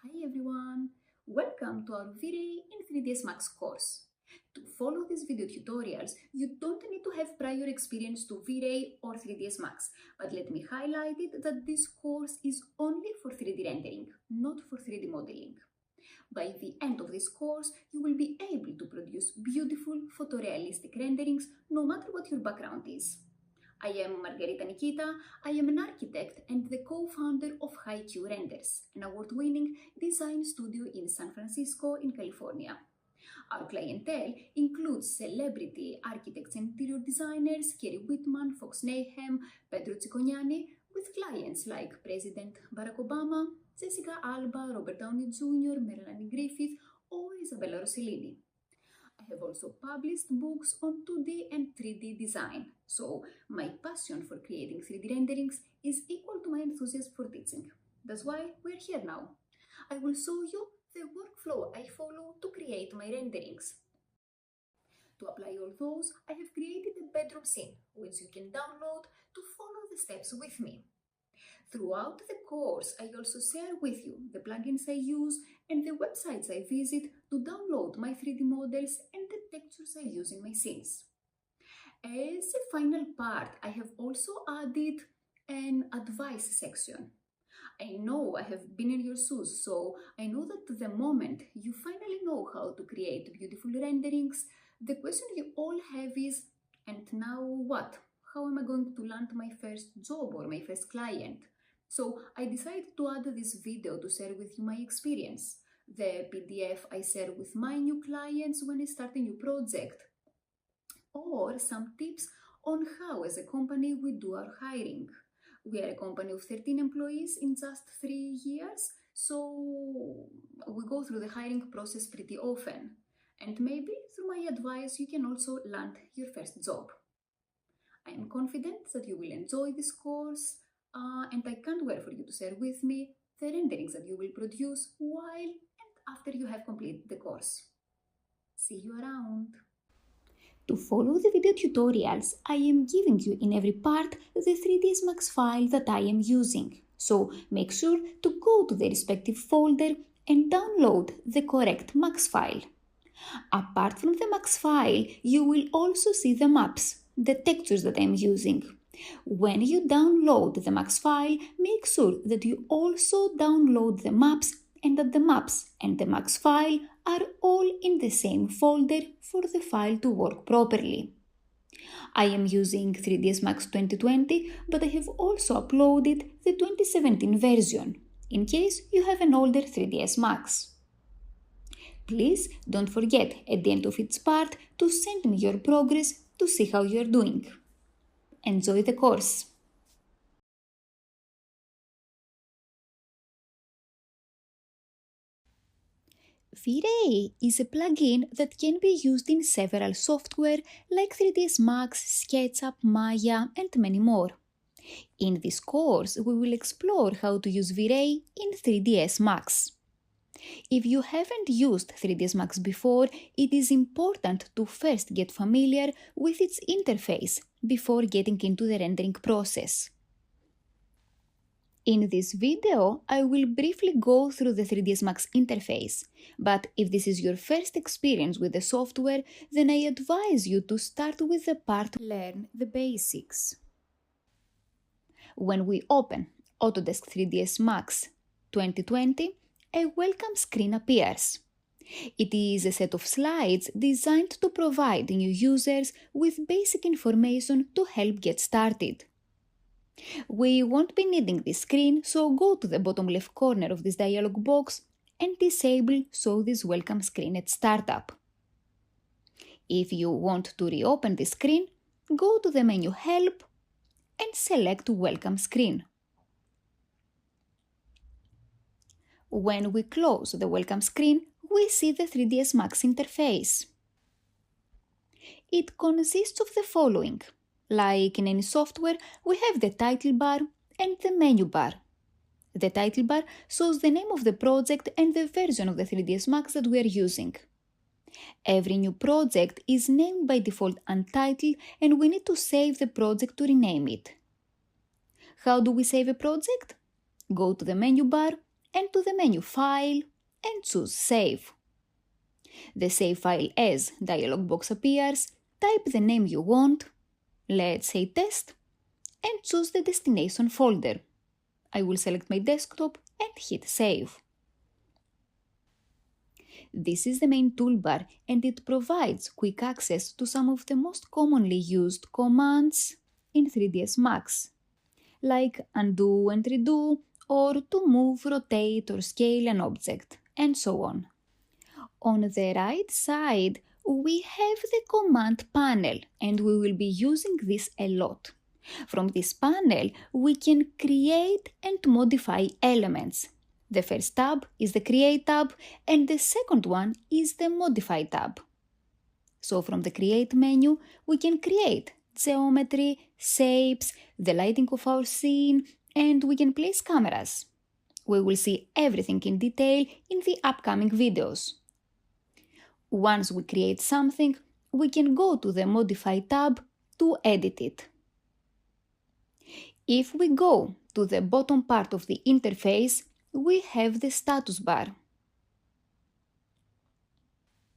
Hi everyone! Welcome to our V-Ray in 3ds Max course. To follow these video tutorials, you don't need to have prior experience to V-Ray or 3ds Max, but let me highlight it that this course is only for 3D rendering, not for 3D modeling. By the end of this course, you will be able to produce beautiful photorealistic renderings no matter what your background is. I am Margarita Nikita. I am an architect and the co-founder of HiQ Renders, an award-winning design studio in San Francisco in California. Our clientele includes celebrity architects and interior designers Kerry Whitman, Fox Nayhem, Pedro Cicognani, with clients like President Barack Obama, Jessica Alba, Robert Downey Jr., Melanie Griffith, or Isabella Rossellini. I have also published books on 2D and 3D design, so my passion for creating 3D renderings is equal to my enthusiasm for teaching. That's why we're here now. I will show you the workflow I follow to create my renderings. To apply all those, I have created a bedroom scene, which you can download to follow the steps with me. Throughout the course, I also share with you the plugins I use and the websites I visit to download my 3D models and the textures I use in my scenes. As a final part, I have also added an advice section. I know I have been in your shoes, so I know that the moment you finally know how to create beautiful renderings, the question you all have is, and now what? How am I going to land my first job or my first client? So I decided to add this video to share with you my experience, the PDF I share with my new clients when I start a new project, or some tips on how as a company we do our hiring. We are a company of 13 employees in just 3 years, so we go through the hiring process pretty often. And maybe through my advice you can also land your first job. I am confident that you will enjoy this course, and I can't wait for you to share with me the renderings that you will produce while and after you have completed the course. See you around! To follow the video tutorials I am giving you in every part the 3ds Max file that I am using, so make sure to go to the respective folder and download the correct Max file. Apart from the Max file, you will also see the maps, the textures that I am using. When you download the Max file, make sure that you also download the maps and that the maps and the Max file are all in the same folder for the file to work properly. I am using 3ds Max 2020, but I have also uploaded the 2017 version, in case you have an older 3ds Max. Please don't forget at the end of each part to send me your progress to see how you are doing. Enjoy the course! V-Ray is a plugin that can be used in several software like 3ds Max, SketchUp, Maya, and many more. In this course, we will explore how to use V-Ray in 3ds Max. If you haven't used 3ds Max before, it is important to first get familiar with its interface before getting into the rendering process. In this video, I will briefly go through the 3ds Max interface, but if this is your first experience with the software, then I advise you to start with the part Learn the Basics. When we open Autodesk 3ds Max 2020, a welcome screen appears. It is a set of slides designed to provide new users with basic information to help get started. We won't be needing this screen, so go to the bottom left corner of this dialog box and disable Show this welcome screen at startup. If you want to reopen the screen, go to the menu Help and select Welcome Screen. When we close the welcome screen, we see the 3ds Max interface. It consists of the following. Like in any software, we have the title bar and the menu bar. The title bar shows the name of the project and the version of the 3ds Max that we are using. Every new project is named by default Untitled, and we need to save the project to rename it. How do we save a project? Go to the menu bar and to the menu File and choose Save. The Save File As dialog box appears, type the name you want, let's say Test, and choose the destination folder. I will select my desktop and hit Save. This is the main toolbar and it provides quick access to some of the most commonly used commands in 3ds Max, like undo and redo, or to move, rotate or scale an object, and so on. On the right side, we have the command panel and we will be using this a lot. From this panel, we can create and modify elements. The first tab is the Create tab and the second one is the Modify tab. So from the Create menu, we can create geometry, shapes, the lighting of our scene, and we can place cameras. We will see everything in detail in the upcoming videos. Once we create something, we can go to the Modify tab to edit it. If we go to the bottom part of the interface, we have the status bar.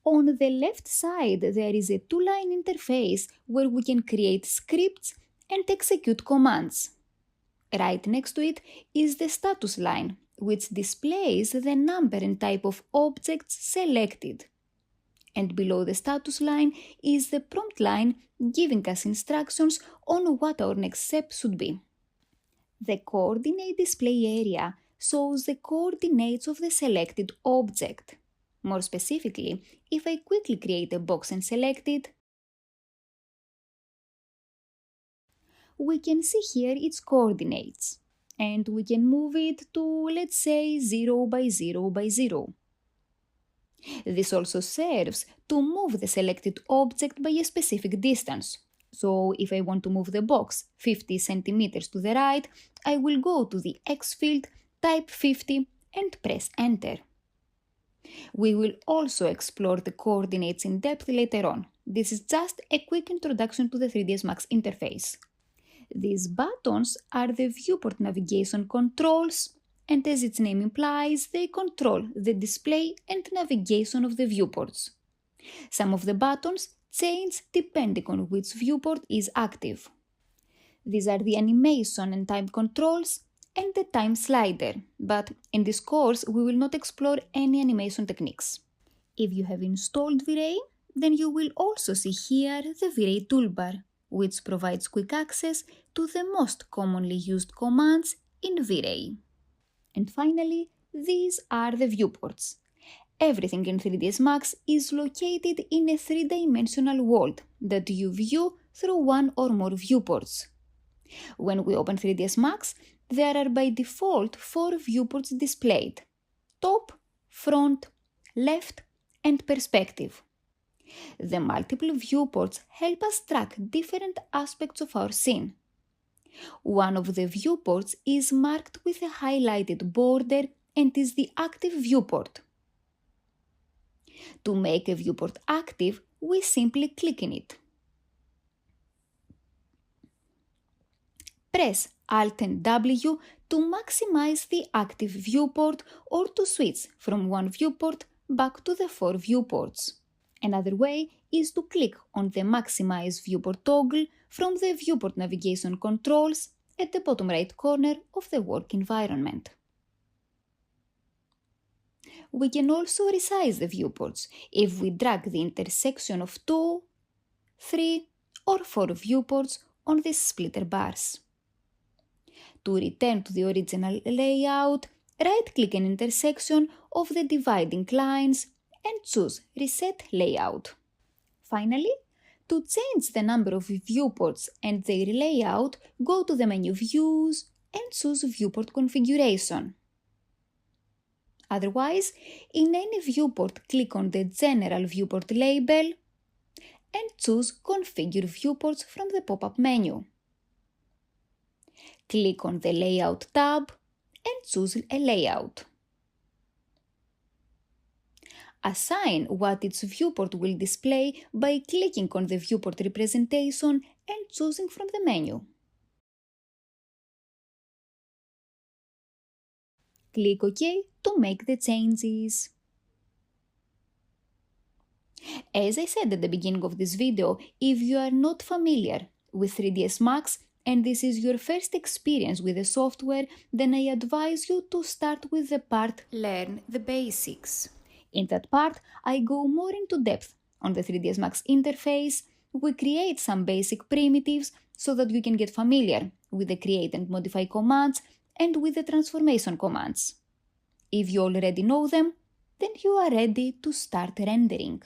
On the left side, there is a two-line interface where we can create scripts and execute commands. Right next to it is the status line, which displays the number and type of objects selected. And below the status line is the prompt line giving us instructions on what our next step should be. The coordinate display area shows the coordinates of the selected object. More specifically, if I quickly create a box and select it, we can see here its coordinates, and we can move it to, let's say, 0 by 0 by 0. This also serves to move the selected object by a specific distance. So if I want to move the box 50 centimeters to the right, I will go to the X field, type 50 and press Enter. We will also explore the coordinates in depth later on. This is just a quick introduction to the 3ds Max interface. These buttons are the viewport navigation controls, and as its name implies, they control the display and navigation of the viewports. Some of the buttons change depending on which viewport is active. These are the animation and time controls and the time slider, but in this course we will not explore any animation techniques. If you have installed V-Ray, then you will also see here the V-Ray toolbar, which provides quick access to the most commonly used commands in V-Ray. And finally, these are the viewports. Everything in 3ds Max is located in a three-dimensional world that you view through one or more viewports. When we open 3ds Max, there are by default 4 viewports displayed: top, front, left, and perspective. The multiple viewports help us track different aspects of our scene. One of the viewports is marked with a highlighted border and is the active viewport. To make a viewport active, we simply click in it. Press Alt and W to maximize the active viewport or to switch from one viewport back to the 4 viewports. Another way is to click on the Maximize Viewport toggle from the Viewport Navigation controls at the bottom right corner of the work environment. We can also resize the viewports if we drag the intersection of 2, 3 or 4 viewports on these splitter bars. To return to the original layout, right-click an intersection of the dividing lines and choose Reset Layout. Finally, to change the number of viewports and their layout, go to the menu Views and choose Viewport Configuration. Otherwise, in any viewport, click on the General Viewport label and choose Configure Viewports from the pop-up menu. Click on the Layout tab and choose a layout. Assign what its viewport will display by clicking on the viewport representation and choosing from the menu. Click OK to make the changes. As I said at the beginning of this video, if you are not familiar with 3ds Max and this is your first experience with the software, then I advise you to start with the part Learn the Basics. In that part, I go more into depth on the 3ds Max interface. We create some basic primitives so that you can get familiar with the create and modify commands and with the transformation commands. If you already know them, then you are ready to start rendering.